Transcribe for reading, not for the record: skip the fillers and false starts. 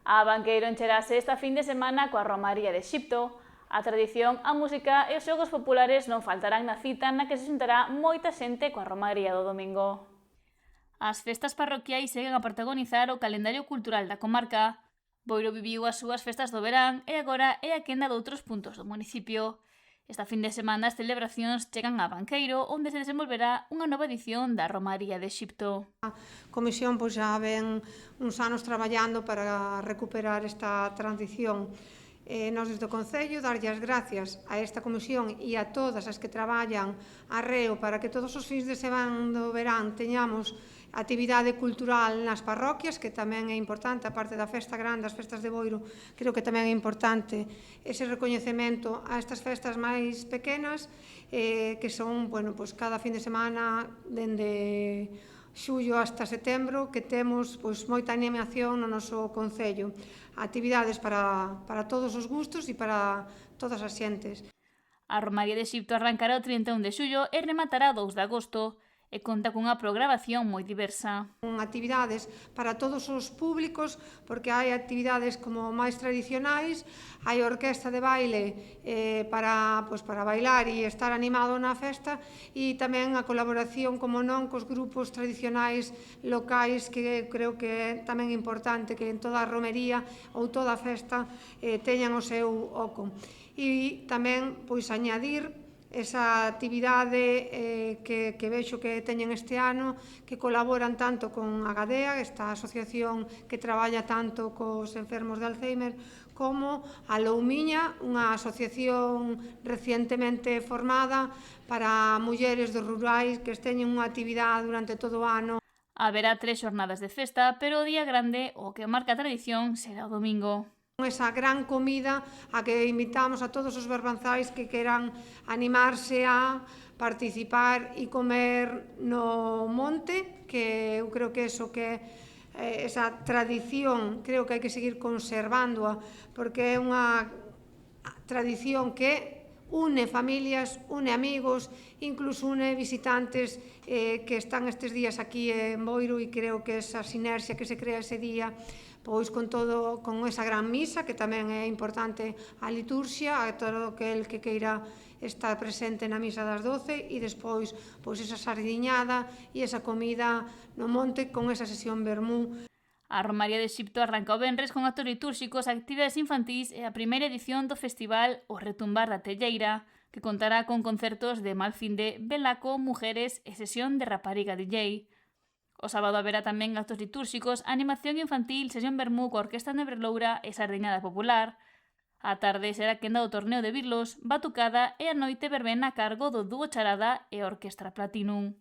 A Banqueiro encherase esta fin de semana coa Romaría de Exipto. A tradición, a música e os xogos populares non faltarán na cita na que se xuntará moita xente coa Romaría do domingo. As festas parroquiais seguen a protagonizar o calendario cultural da comarca. Boiro viviu as súas festas do verán e agora é a quenda doutros puntos do municipio. Esta fin de semana as celebracións chegan a Banqueiro, onde se desenvolverá unha nova edición da Romaría de Exipto. A Comisión xa ven uns anos traballando para recuperar esta tradición. Nós desde o Concello darlle as gracias a esta comisión e a todas as que traballan arreo para que todos os fins de semana do verán teñamos actividade cultural nas parroquias, que tamén é importante, a parte da festa grande, as festas de Boiro, creo que tamén é importante ese recoñecemento a estas festas máis pequenas, que son, bueno, pois cada fin de semana, dende xullo hasta setembro, que temos pois moita animación no noso Concello. Actividades para todos os gustos e para todas as xentes. A Romaría de Exipto arrancará o 31 de xullo e rematará o 2 de agosto e conta cunha programación moi diversa. Actividades para todos os públicos, porque hai actividades como máis tradicionais, hai orquestra de baile para bailar e estar animado na festa, e tamén a colaboración, como non, cos grupos tradicionais locais, que creo que é tamén importante que en toda a romería ou toda a festa teñan o seu oco. E tamén añadir esa actividade que vexo que teñen este ano, que colaboran tanto con a Gadea, esta asociación que traballa tanto cos enfermos de Alzheimer, como a Loumiña, unha asociación recientemente formada para mulleres dos rurais que teñen unha actividade durante todo o ano. Haberá 3 xornadas de festa, pero o día grande, o que marca a tradición, será o domingo. Esa gran comida a que invitamos a todos os barbanzais que queran animarse a participar e comer no monte, que eu creo que eso que esa tradición creo que hai que seguir conservándoa, porque é unha tradición que une familias, une amigos, incluso une visitantes que están estes días aquí en Boiro, e creo que esa sinerxia que se crea ese día, pois con esa gran misa, que tamén é importante a liturxia, a todo aquel que queira estar presente na misa das 12, e despois esa sardiñada e esa comida no monte con esa sesión vermú. A Romaría de Exipto arranca o venres con actos litúrxicos, actividades infantís e a primeira edición do festival O Retumbar da Telleira, que contará con concertos de Malfinde, Belaco, Mujeres e sesión de Rapariga DJ. O sábado haberá tamén actos litúrxicos, animación infantil, sesión vermú coa Orquestra Nebreloura e sardiñada popular. A tarde será quenda do torneo de birlos, batucada e a noite verbena a cargo do dúo Charada e a Orquestra Platinum.